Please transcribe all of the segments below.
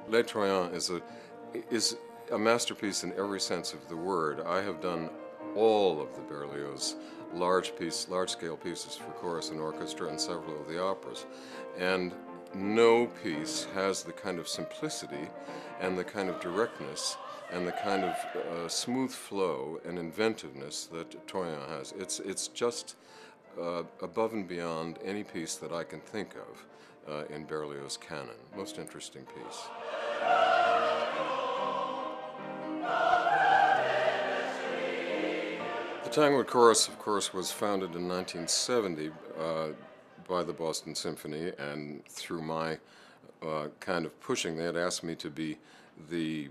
Les Troyens is a masterpiece in every sense of the word. I have done all of the Berlioz large-scale pieces for chorus and orchestra and several of the operas, and no piece has the kind of simplicity and the kind of directness and the kind of smooth flow and inventiveness that Troyen has. It's just above and beyond any piece that I can think of in Berlioz canon. Most interesting piece. The Tanglewood Chorus, of course, was founded in 1970 by the Boston Symphony, and through my kind of pushing, they had asked me to be the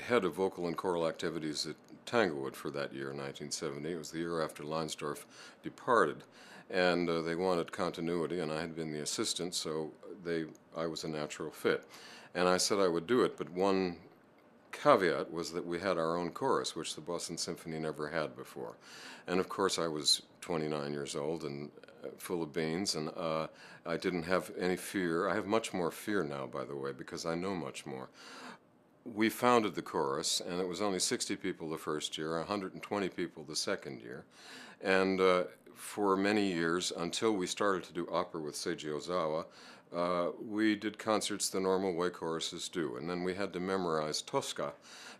head of vocal and choral activities at Tanglewood for that year, 1970. It was the year after Leinsdorf departed, and they wanted continuity, and I had been the assistant, so I was a natural fit. And I said I would do it, but one caveat was that we had our own chorus, which the Boston Symphony never had before. And of course I was 29 years old and full of beans, and I didn't have any fear. I have much more fear now, by the way, because I know much more. We founded the chorus, and it was only 60 people the first year, 120 people the second year. And for many years, until we started to do opera with Seiji Ozawa, we did concerts the normal way choruses do, and then we had to memorize Tosca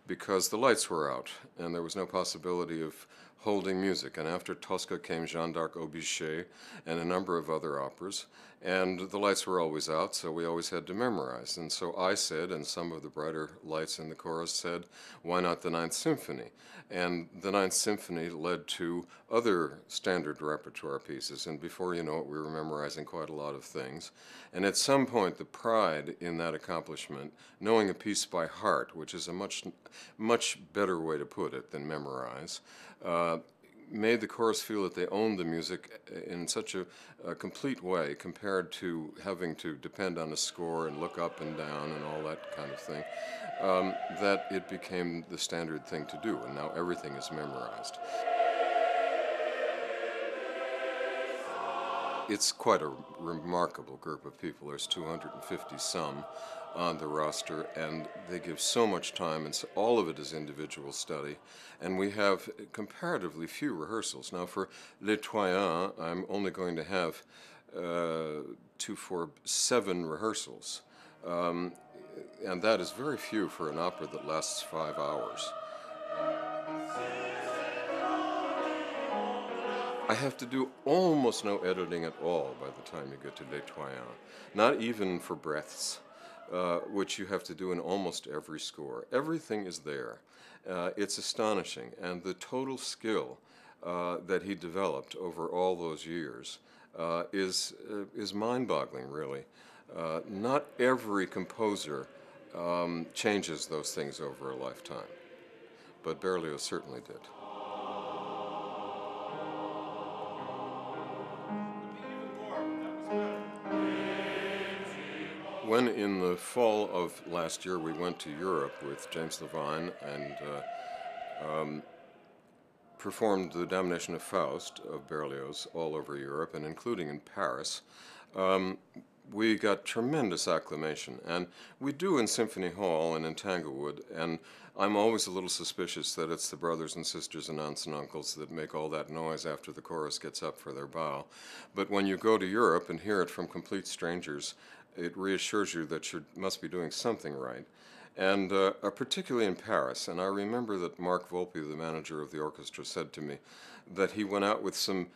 because the lights were out and there was no possibility of holding music. And after Tosca came Jeanne d'Arc au Bichet and a number of other operas, and the lights were always out, so we always had to memorize. And so I said, and some of the brighter lights in the chorus said, why not the Ninth Symphony? And the Ninth Symphony led to other standard repertoire pieces, and before you know it, we were memorizing quite a lot of things. And at some point, the pride in that accomplishment, knowing a piece by heart, which is a much better way to put it than memorize, made the chorus feel that they owned the music in such a complete way compared to having to depend on a score and look up and down and all that kind of thing, that it became the standard thing to do, and now everything is memorized. It's quite a remarkable group of people. There's 250 some on the roster, and they give so much time, and so all of it is individual study. And we have comparatively few rehearsals. Now, for Les Troyens, I'm only going to have 2, 4, 7 rehearsals. And that is very few for an opera that lasts 5 hours. I have to do almost no editing at all by the time you get to Les Troyens, not even for breaths, which you have to do in almost every score. Everything is there. It's astonishing, and the total skill that he developed over all those years is mind-boggling, really. Not every composer changes those things over a lifetime, but Berlioz certainly did. When in the fall of last year we went to Europe with James Levine and performed the Damnation of Faust of Berlioz all over Europe, and including in Paris, we got tremendous acclamation. And we do in Symphony Hall and in Tanglewood, and I'm always a little suspicious that it's the brothers and sisters and aunts and uncles that make all that noise after the chorus gets up for their bow. But when you go to Europe and hear it from complete strangers, it reassures you that you must be doing something right. And particularly in Paris, and I remember that Mark Volpe, the manager of the orchestra, said to me that he went out with some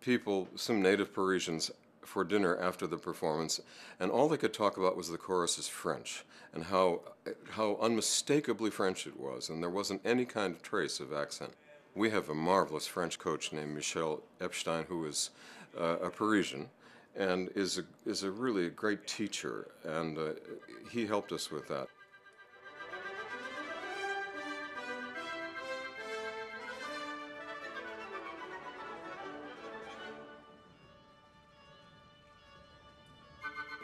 people, some native Parisians, for dinner after the performance, and all they could talk about was the chorus's French, and how unmistakably French it was, and there wasn't any kind of trace of accent. We have a marvelous French coach named Michel Epstein, who is a Parisian, and is a really great teacher, and he helped us with that.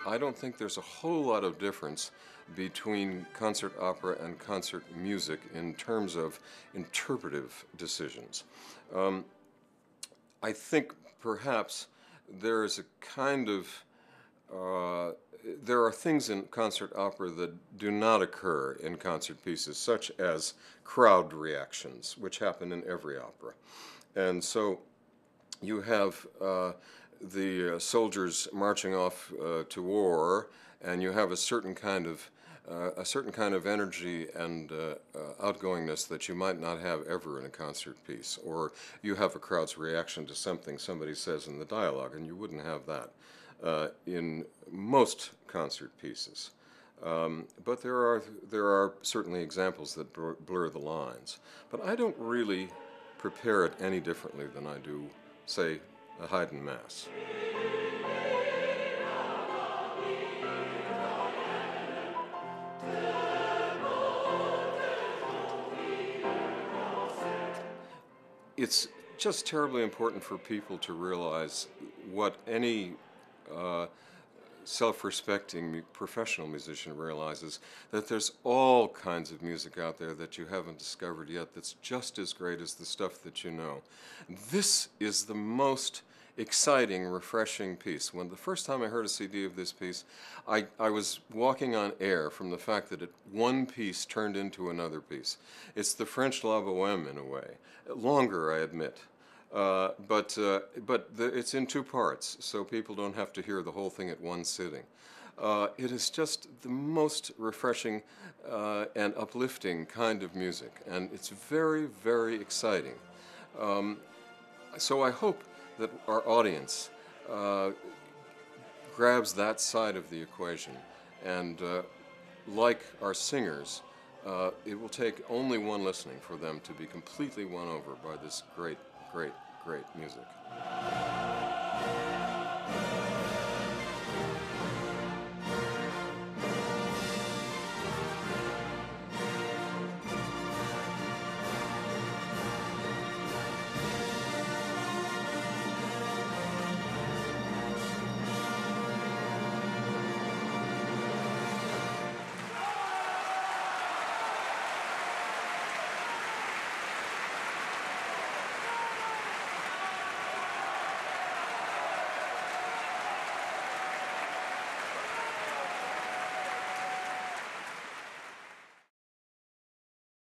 I don't think there's a whole lot of difference between concert opera and concert music in terms of interpretive decisions. I think perhaps there is a kind of uh, there are things in concert opera that do not occur in concert pieces, such as crowd reactions, which happen in every opera. And so you have the soldiers marching off to war, and you have a certain kind of energy and outgoingness that you might not have ever in a concert piece. Or you have a crowd's reaction to something somebody says in the dialogue, and you wouldn't have that in most concert pieces. But there are certainly examples that blur the lines. But I don't really prepare it any differently than I do, say, a Haydn Mass. It's just terribly important for people to realize what any uh, self-respecting professional musician realizes, that there's all kinds of music out there that you haven't discovered yet that's just as great as the stuff that you know. This is the most exciting, refreshing piece. When the first time I heard a CD of this piece, I was walking on air from the fact that one piece turned into another piece. It's the French La Boheme in a way. Longer, I admit. It's in two parts, so people don't have to hear the whole thing at one sitting. It is just the most refreshing and uplifting kind of music, and it's very, very exciting. So I hope that our audience grabs that side of the equation, and like our singers, it will take only one listening for them to be completely won over by this great, great, great music.